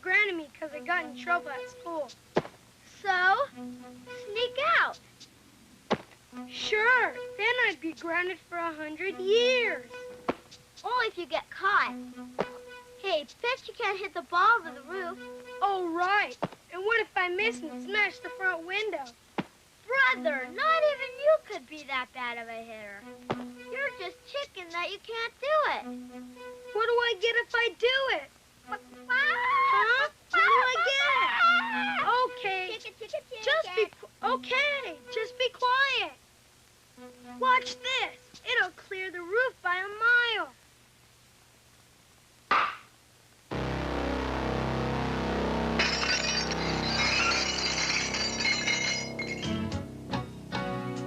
grounded me because I got in trouble at school. So? Sneak out. Sure, then I'd be grounded for 100 years. Only if you get caught. Hey, bet you can't hit the ball over the roof. Oh, right. And what if I miss and smash the front window? Brother, not even you could be that bad of a hitter. You're just chicken that you can't do it. What do I get if I do it? Huh? What do I get? Okay. Just be quiet. Watch this. It'll clear the roof by a mile.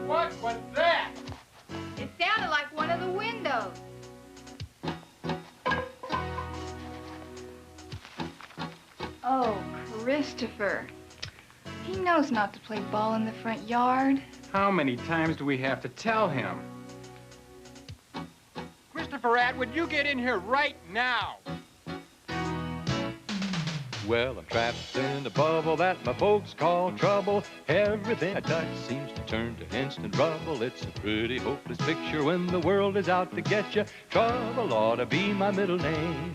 What was that? It sounded like one of the windows. Oh, Christopher. He knows not to play ball in the front yard. How many times do we have to tell him? Christopher Atwood, you get in here right now. Well, I'm trapped in a bubble that my folks call trouble. Everything I touch seems to turn to instant rubble. It's a pretty hopeless picture when the world is out to get you. Trouble ought to be my middle name.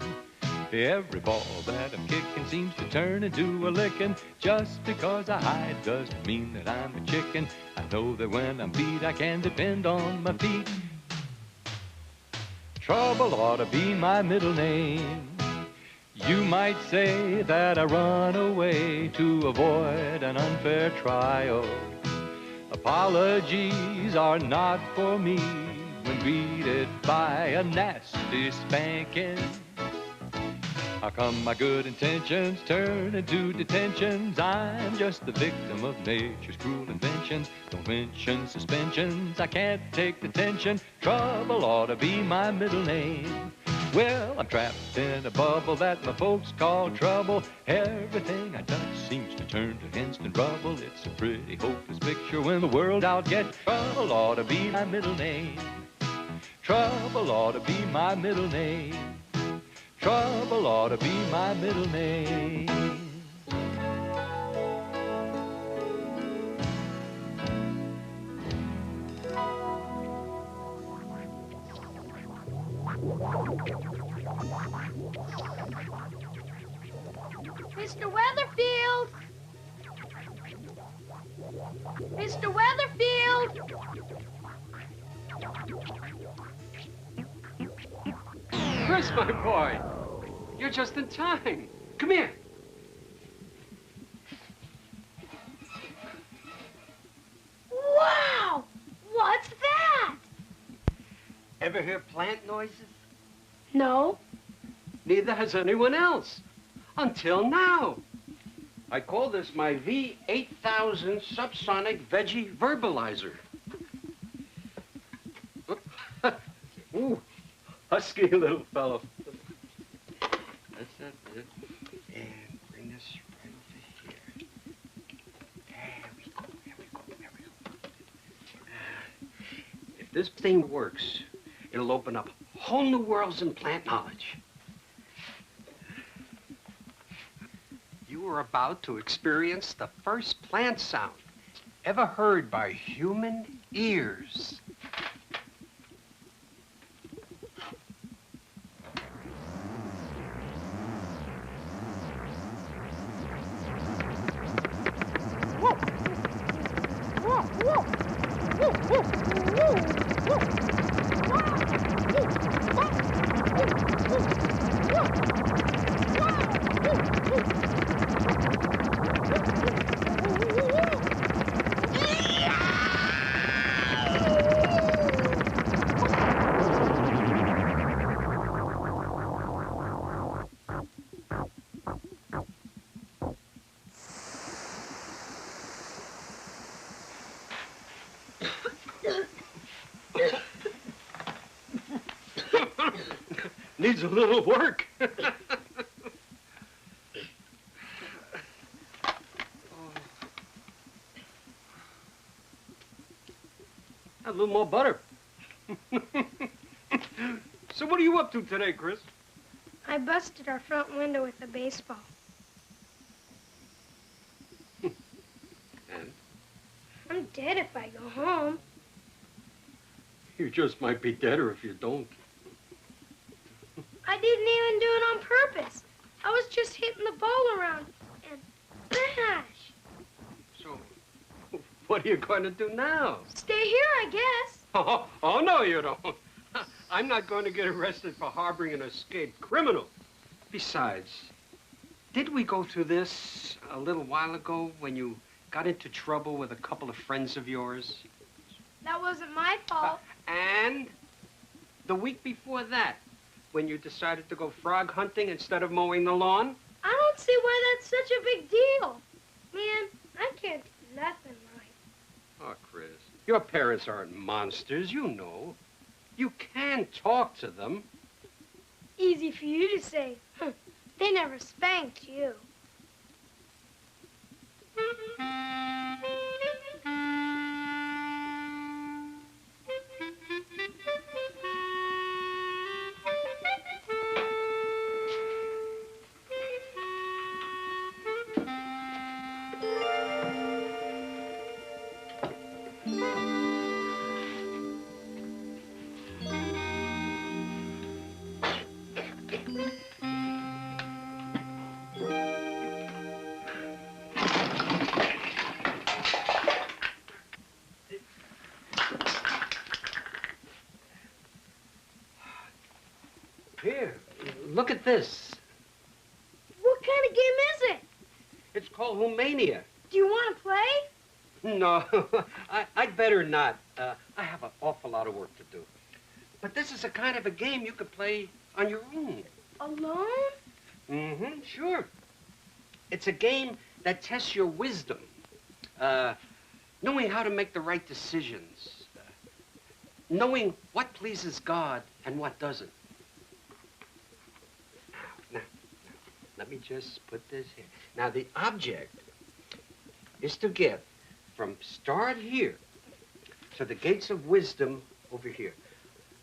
Every ball that I'm kicking seems to turn into a licking. Just because I hide doesn't mean that I'm a chicken. I know that when I'm beat, I can depend on my feet. Trouble ought to be my middle name. You might say that I run away to avoid an unfair trial. Apologies are not for me when greeted by a nasty spanking. How come my good intentions turn into detentions? I'm just the victim of nature's cruel inventions. Don't mention suspensions, I can't take the tension. Trouble ought to be my middle name. Well, I'm trapped in a bubble that my folks call trouble. Everything I touch seems to turn to instant rubble. It's a pretty hopeless picture when the world out gets. Trouble ought to be my middle name. Trouble ought to be my middle name. Trouble ought to be my middle name. Mr. Weatherfield! Mr. Weatherfield! Chris, my boy, you're just in time. Come here. Wow! What's that? Ever hear plant noises? No. Neither has anyone else. Until now. I call this my V8000 subsonic veggie verbalizer. Ooh, husky little fellow. That's it. And bring this right over here. There we go. If this thing works, it'll open up whole new worlds in plant knowledge. You are about to experience the first plant sound ever heard by human ears. Needs a little work. A little more butter. So what are you up to today, Chris? I busted our front window with a baseball. I'm dead if I go home. You just might be deader if you don't. I didn't even do it on purpose. I was just hitting the ball around and bash. So, what are you going to do now? Stay here, I guess. Oh, no, you don't. I'm not going to get arrested for harboring an escaped criminal. Besides, did we go through this a little while ago when you got into trouble with a couple of friends of yours? That wasn't my fault. And the week before that, when you decided to go frog hunting instead of mowing the lawn? I don't see why that's such a big deal. Man, I can't do nothing right. Oh, Chris, your parents aren't monsters, you know. You can talk to them. Easy for you to say. They never spanked you. Here, look at this. What kind of game is it? It's called hoomania. Do you want to play? No, I'd better not. I have an awful lot of work to do. But this is a kind of a game you could play on your own. Alone? Mm-hmm, sure. It's a game that tests your wisdom. Knowing how to make the right decisions. Knowing what pleases God and what doesn't. Now, let me just put this here. Now, the object is to get from start here to the gates of wisdom over here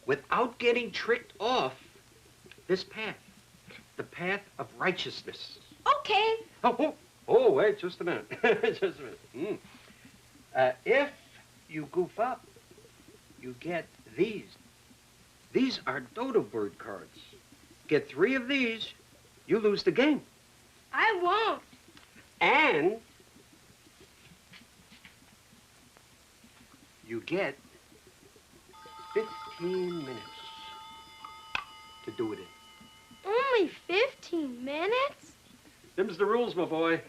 without getting tricked off this path, the path of righteousness. Okay. Oh, wait, just a minute. Just a minute. If you goof up, you get these. These are DODO Bird cards. Get 3 of these, you lose the game. I won't. And you get 15 minutes to do it in. Only 15 minutes? Them's the rules, my boy.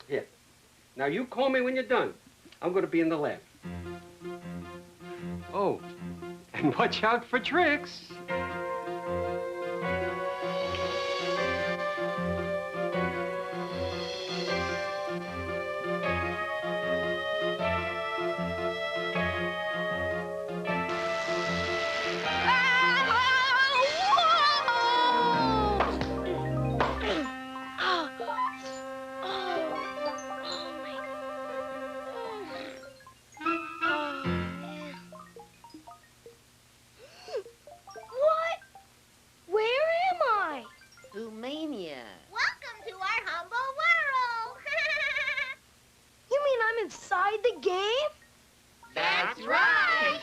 Here. Now, you call me when you're done. I'm going to be in the lab. Oh, and watch out for tricks. Inside the game? That's right.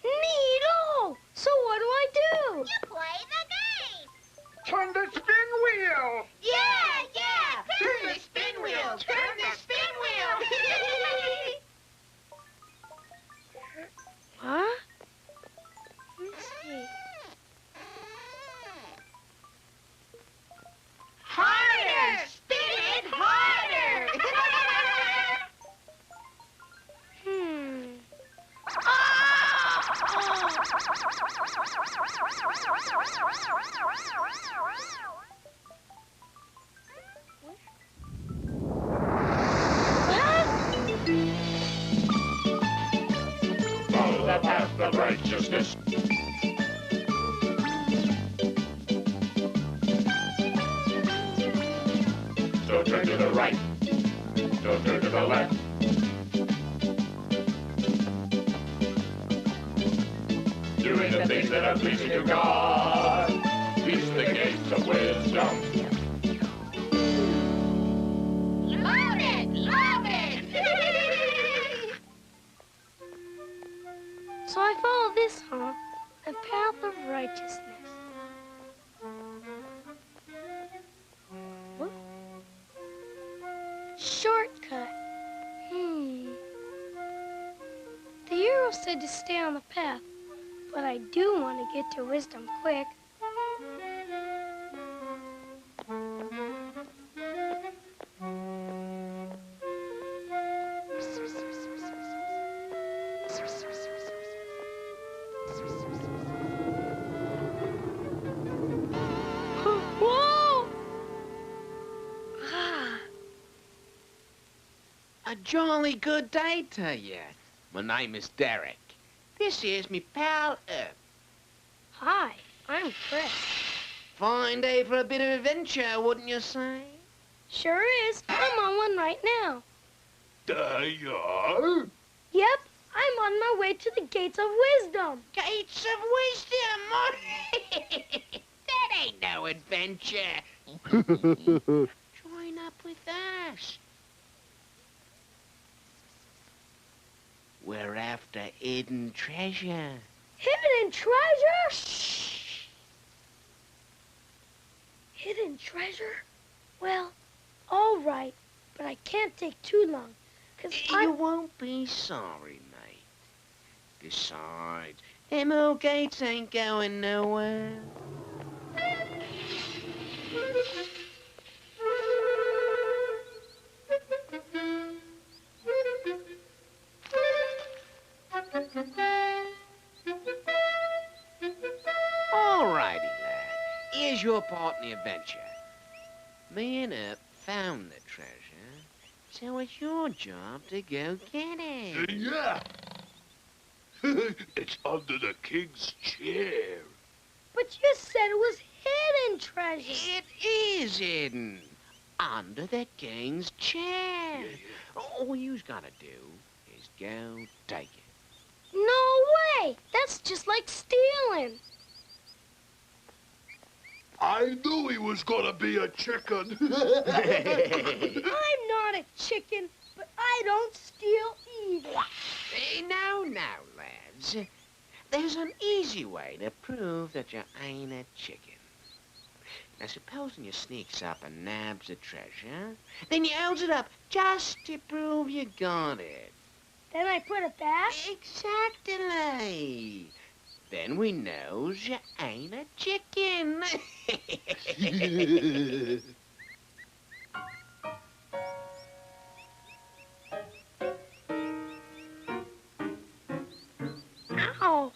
Neato! So what do I do? You play the game. Turn the spin wheel! Yeah. Turn the spin wheel. Turn the spin wheel. What? Let's see. Harder! Spin it harder! Follow the path of righteousness. Don't turn to the right. Don't turn to the left. Doing the things that are pleasing to God. Reach the gates of wisdom. Load it! Load it! Mom said to stay on the path, but I do want to get to wisdom quick. Whoa! Ah. A jolly good day to you. My name is Derek. This is me pal Earth. Hi, I'm Chris. Fine day for a bit of adventure, wouldn't you say? Sure is. I'm on one right now. There you are. Yep, I'm on my way to the gates of wisdom. Gates of wisdom! That ain't no adventure. Join up with us. We're after hidden treasure. Hidden treasure? Shh. Hidden treasure? Well, all right, but I can't take too long, 'cause You won't be sorry, mate. Besides, them old gates ain't going nowhere. Alrighty, lad. Here's your part in the adventure. Me and Earp found the treasure, so it's your job to go get it. Yeah. It's under the king's chair. But you said it was hidden treasure. It is hidden under the king's chair. All you's gotta do is go take it. No way! That's just like stealing. I knew he was gonna be a chicken. I'm not a chicken, but I don't steal either. Now, lads. There's an easy way to prove that you ain't a chicken. Now, supposing you sneaks up and nabs the treasure, then you holds it up just to prove you got it. Then I put it back? Exactly. Then we knows you ain't a chicken. Ow.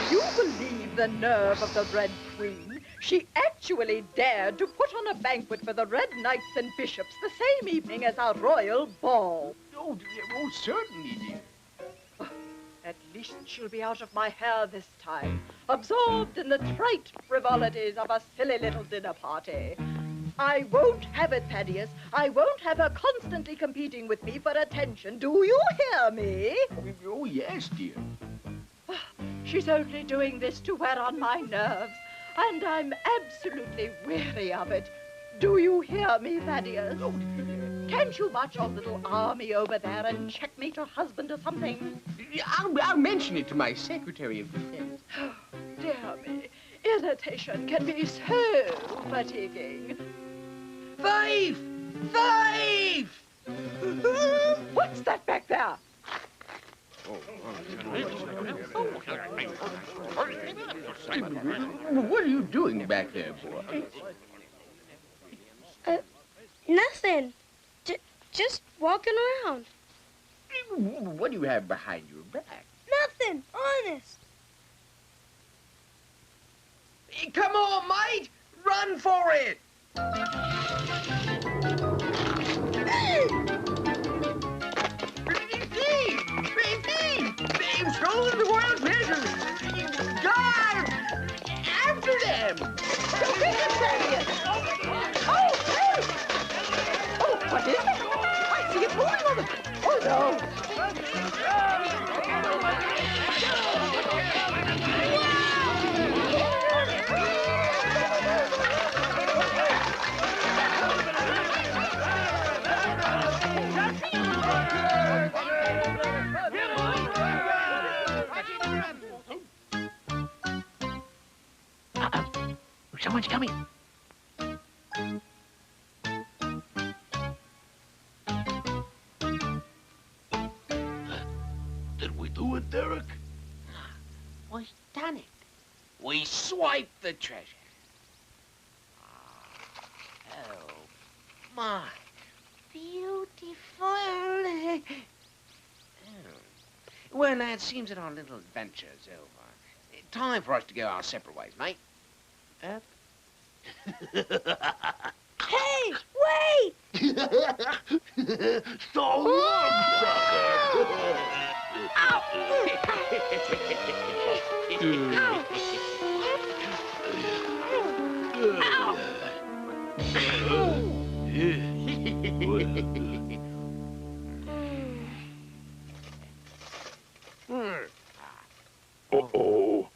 You believe the nerve of the Red Queen? She actually dared to put on a banquet for the Red Knights and Bishops the same evening as our royal ball. Oh, certainly, dear. At least she'll be out of my hair this time, absorbed in the trite frivolities of a silly little dinner party. I won't have it, Thaddeus. I won't have her constantly competing with me for attention. Do you hear me? Oh, yes, dear. She's only doing this to wear on my nerves, and I'm absolutely weary of it. Do you hear me, Thaddeus? Oh, dear. Can't you march your little army over there and checkmate her husband or something? I'll mention it to my Secretary of Defense. Dear me, irritation can be so fatiguing. Thief! Thief! What's that back there? What are you doing back there, boy? Nothing. Just walking around. What do you have behind your back? Nothing, honest. Come on, mate! Run for it! They've stolen the royal treasure! Guard! After them! Don't get him, Thaddeus! Oh, hey! Oh, what is it? I see it moving on the... Oh, no! Someone's coming. Did we do it? Derek? We done it. We swiped the treasure. Oh, my. Beautiful. Oh. Well, now, it seems that our little adventure's over. Time for us to go our separate ways, mate. Up. Hey, wait! So long, sucker! Uh-oh.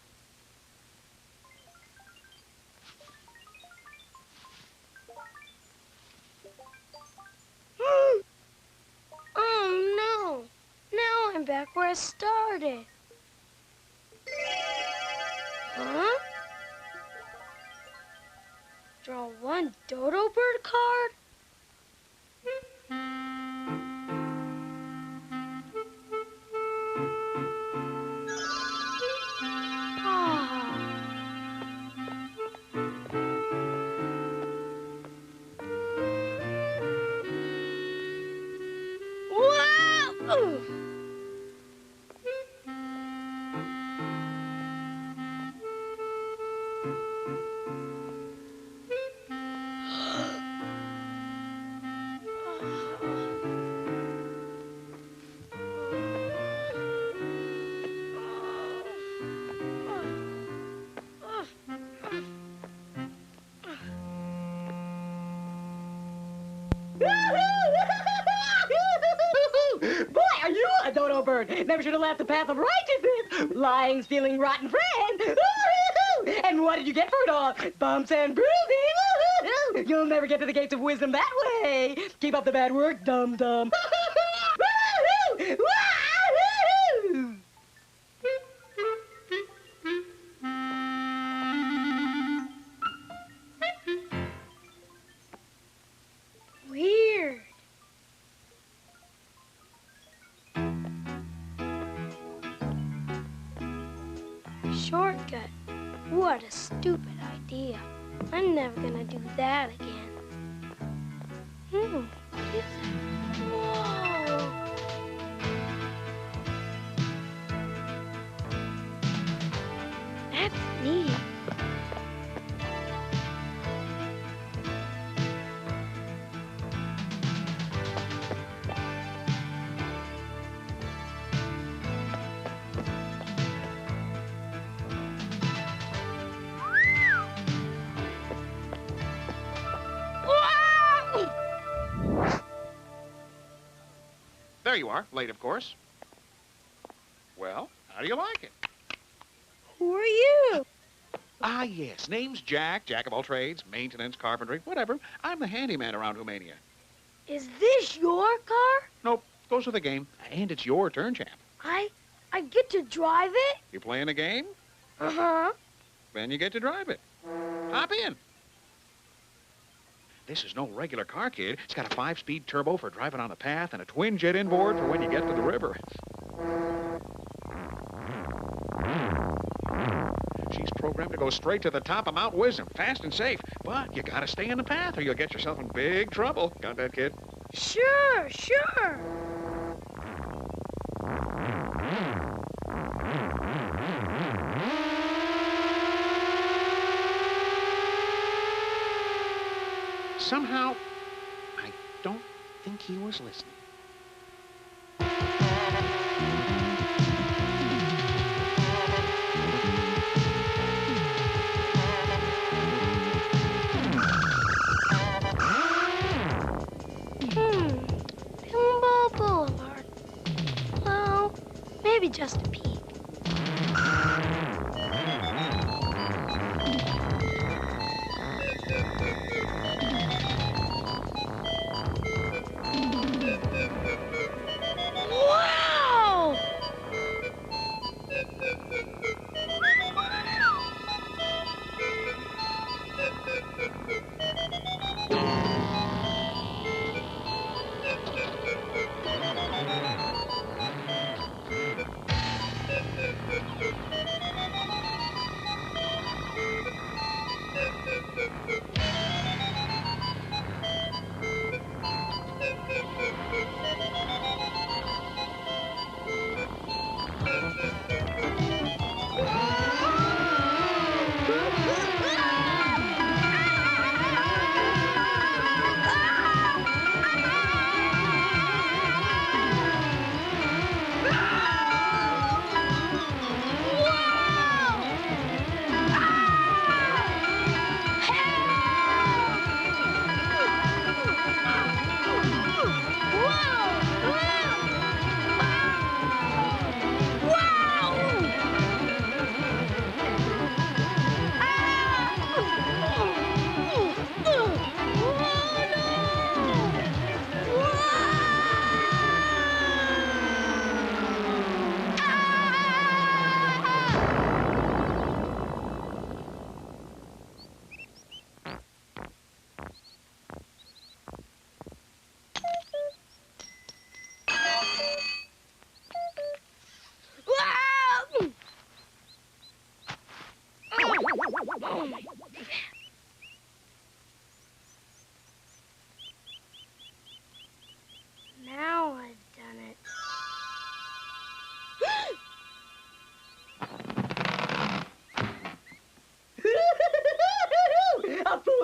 Oh, no. Now I'm back where I started. Huh? Draw one dodo bird card? Wow! Boy, are you a dodo bird. Never should have left the path of righteousness. Lying, stealing, rotten friend. And what did you get for it all? Bumps and bruises. You'll never get to the gates of wisdom that way. Keep up the bad work, dum-dum. Weird. Shortcut. What a stupid idea. I'm never gonna do that again. What is it? Whoa. That's neat. There you are, late of course. Well, how do you like it? Who are you? Ah, yes, name's Jack, jack of all trades, maintenance, carpentry, whatever. I'm the handyman around Hoomania. Is this your car? Nope, goes with the game, and it's your turn, champ. I get to drive it? You playing a game? Uh-huh. Then you get to drive it. Hop in. This is no regular car, kid. It's got a 5-speed turbo for driving on the path and a twin-jet inboard for when you get to the river. She's programmed to go straight to the top of Mount Wisdom, fast and safe. But you gotta stay in the path or you'll get yourself in big trouble. Got that, kid? Sure, sure. Somehow, I don't think he was listening. Pinball Boulevard. Well, maybe just a peek. Wow!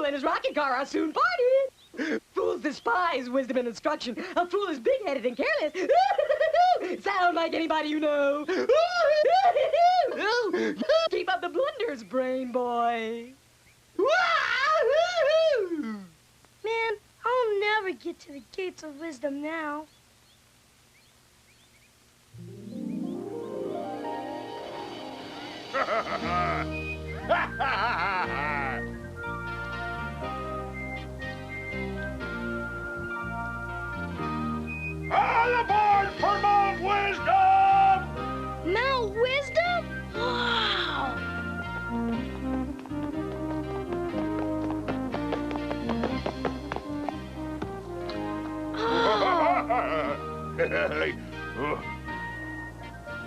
fool and his rocket car are soon parted. Fools despise wisdom and instruction. A fool is big-headed and careless. Sound like anybody you know. Keep up the blunders, brain boy. Man, I'll never get to the gates of wisdom now. All aboard for Mount Wisdom! Mount Wisdom? Wow! Hey,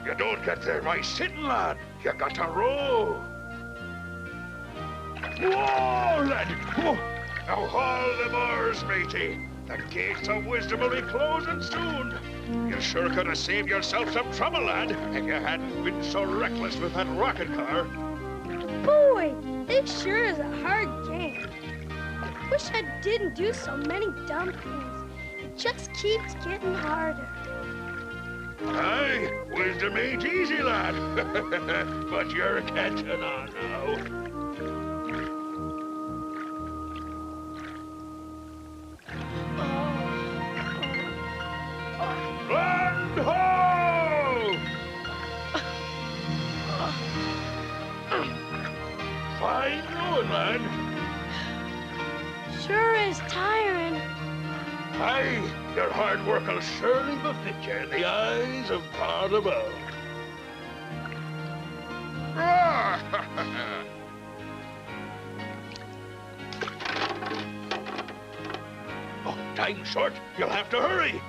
you don't get there by sitting, lad. You got to row. Whoa, lad! Whoa. Now haul the oars, matey. The gates of wisdom will be closing soon. You sure could have saved yourself some trouble, lad, if you hadn't been so reckless with that rocket car. Boy, this sure is a hard game. I wish I didn't do so many dumb things. It just keeps getting harder. Aye, wisdom ain't easy, lad. But you're catching on now. Land ho! Fine going, lad. Sure is tiring. Aye, your hard work will surely befit you in the eyes of God above. Oh, time's short. You'll have to hurry.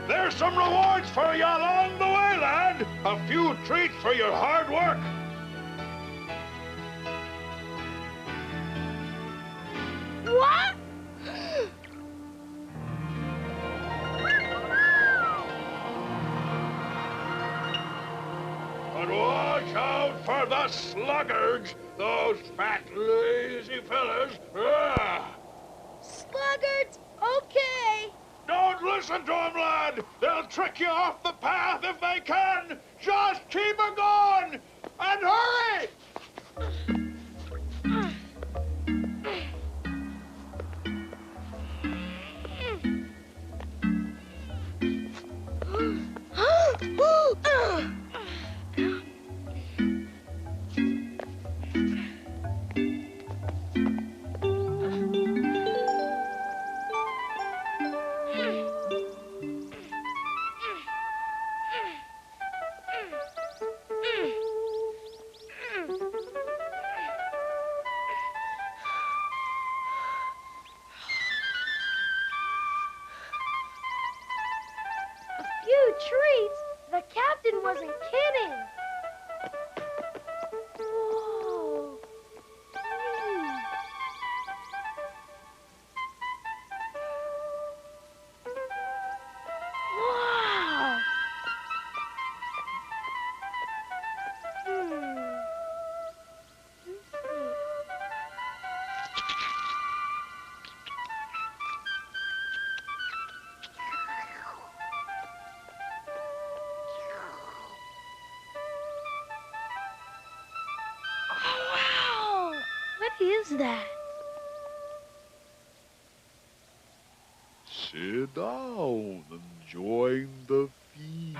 There's some rewards for you along the way, lad. A few treats for your hard work. What? But watch out for the sluggards, those fat, lazy fellas. Sluggards? Okay. Don't listen to them, lad. They'll trick you off the path if they can. Just keep it going and hurry. Treats? The captain wasn't kidding. Whoa. Wow. What is that? Sit down and join the feast.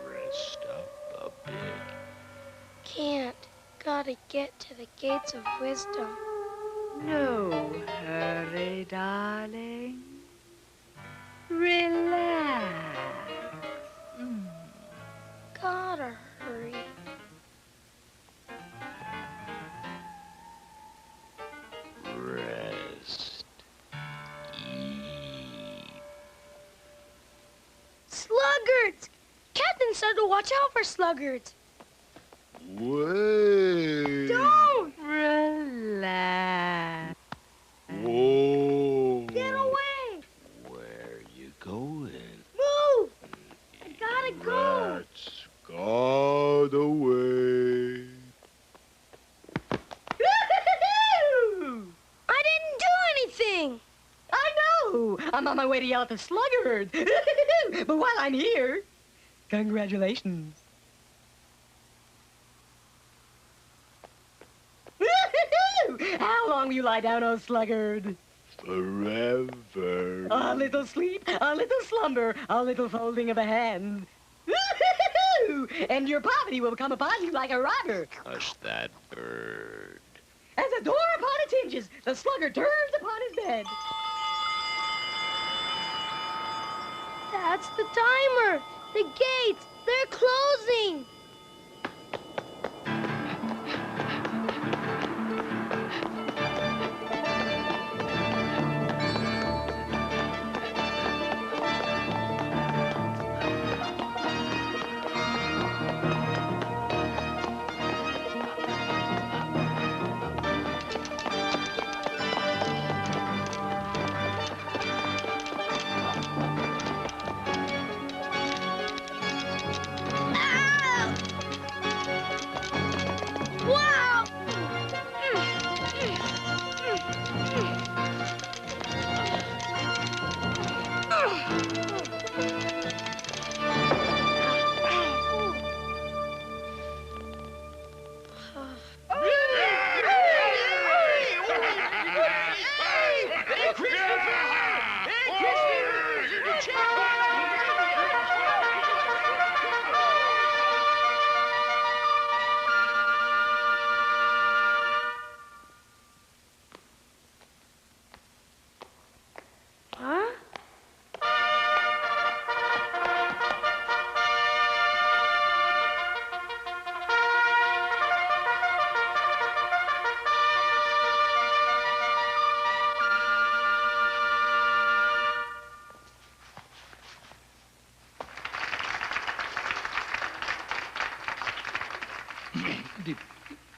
Rest up a bit. Can't. Gotta get to the gates of wisdom. No hurry, darling. Relax. Gotta hurry. Rest. Eat. Sluggards! Captain said to watch out for sluggards. Wait. Don't! Relax. Whoa. Get away! Where you going? on my way to yell at the sluggard. But while I'm here, congratulations. How long will you lie down, oh sluggard? Forever. A little sleep, a little slumber, a little folding of the hands. And your poverty will come upon you like a robber. Hush that bird. As the door upon its hinges, the sluggard turns upon his bed. That's the timer. The gates, they're closing.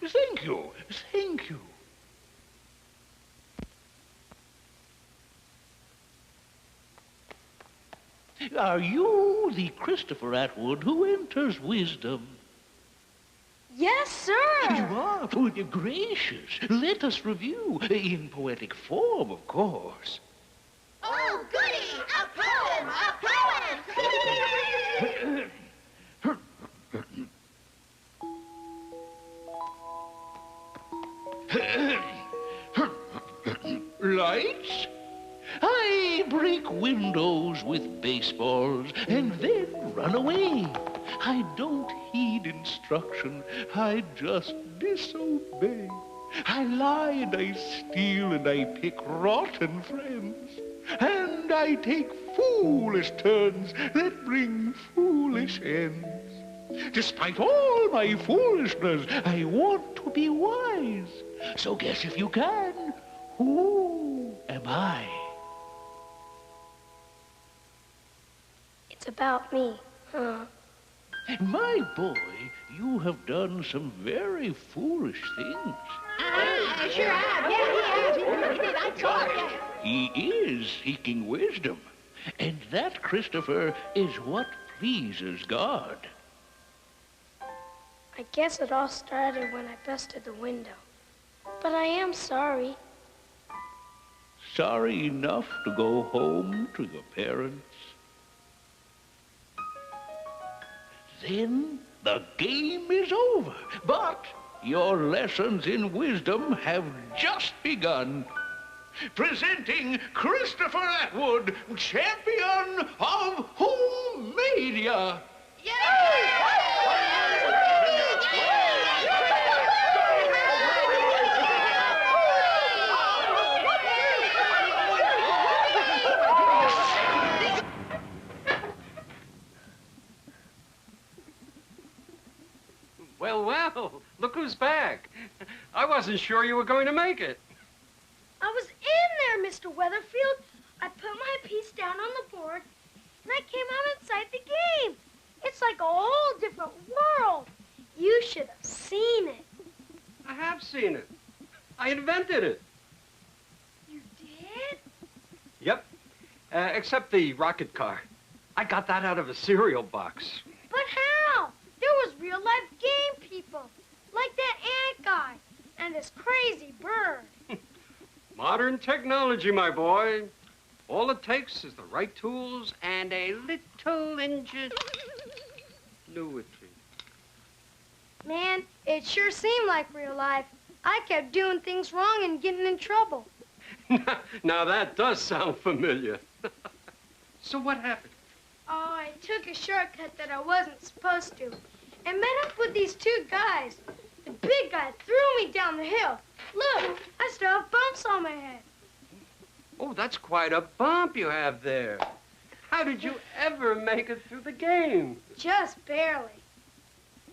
Thank you. Thank you. Are you the Christopher Atwood who enters wisdom? Yes, sir. You are? Oh, gracious. Let us review. In poetic form, of course. Oh, goody! A poem! A poem! Lights? I break windows with baseballs and then run away. I don't heed instruction. I just disobey. I lie and I steal and I pick rotten friends. And I take foolish turns that bring foolish ends. Despite all my foolishness, I want to be wise. So guess if you can, who am I? It's about me, huh? My boy, you have done some very foolish things. I sure have. Yeah, he did. I saw it. He is seeking wisdom. And that, Christopher, is what pleases God. I guess it all started when I busted the window. But I am sorry. Sorry enough to go home to your parents? Then the game is over. But your lessons in wisdom have just begun. Presenting Christopher Atwood, champion of hoomania. Well, well, look who's back. I wasn't sure you were going to make it. I was in there, Mr. Weatherfield. I put my piece down on the board, and I came out inside the game. It's like a whole different world. You should have seen it. I have seen it. I invented it. You did? Yep. Except the rocket car. I got that out of a cereal box. But how? There was real-life game people, like that ant guy and this crazy bird. Modern technology, my boy. All it takes is the right tools and a little ingenuity. Man, it sure seemed like real life. I kept doing things wrong and getting in trouble. Now that does sound familiar. So what happened? Oh, I took a shortcut that I wasn't supposed to and met up with these two guys. The big guy threw me down the hill. Look, I still have bumps on my head. Oh, that's quite a bump you have there. How did you ever make it through the game? Just barely.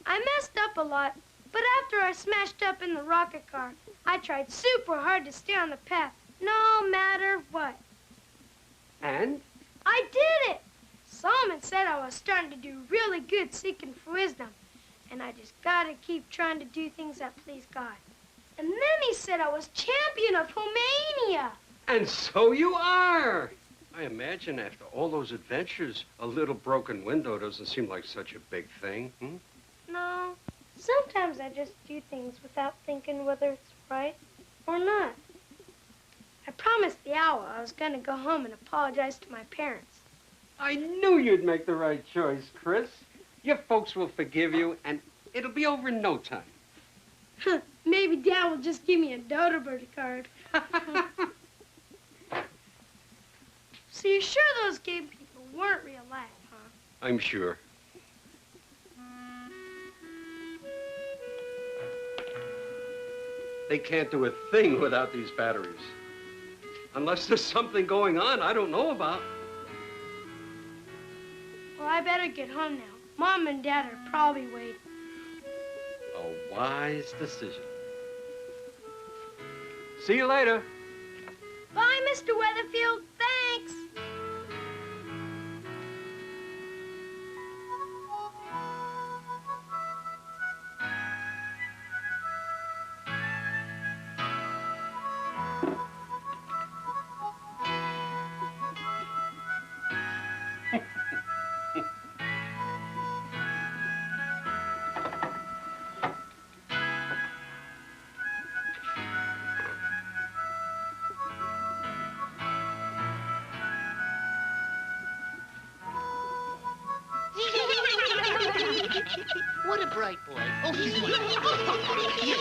I messed up a lot, but after I smashed up in the rocket car, I tried super hard to stay on the path, no matter what. And? I did it! Solomon said I was starting to do really good seeking for wisdom, and I just gotta keep trying to do things that please God. And then he said I was champion of hoomania. And so you are. I imagine after all those adventures, a little broken window doesn't seem like such a big thing. No, sometimes I just do things without thinking whether it's right or not. I promised the owl I was gonna go home and apologize to my parents. I knew you'd make the right choice, Chris. Your folks will forgive you, and it'll be over in no time. Maybe Dad will just give me a DODO Bird card. So you're sure those game people weren't real life, huh? I'm sure. They can't do a thing without these batteries. Unless there's something going on I don't know about. Well, I better get home now. Mom and Dad are probably waiting. A wise decision. See you later. Bye, Mr. Weatherfield. Thanks. What a bright boy. Oh, he's one. Yes.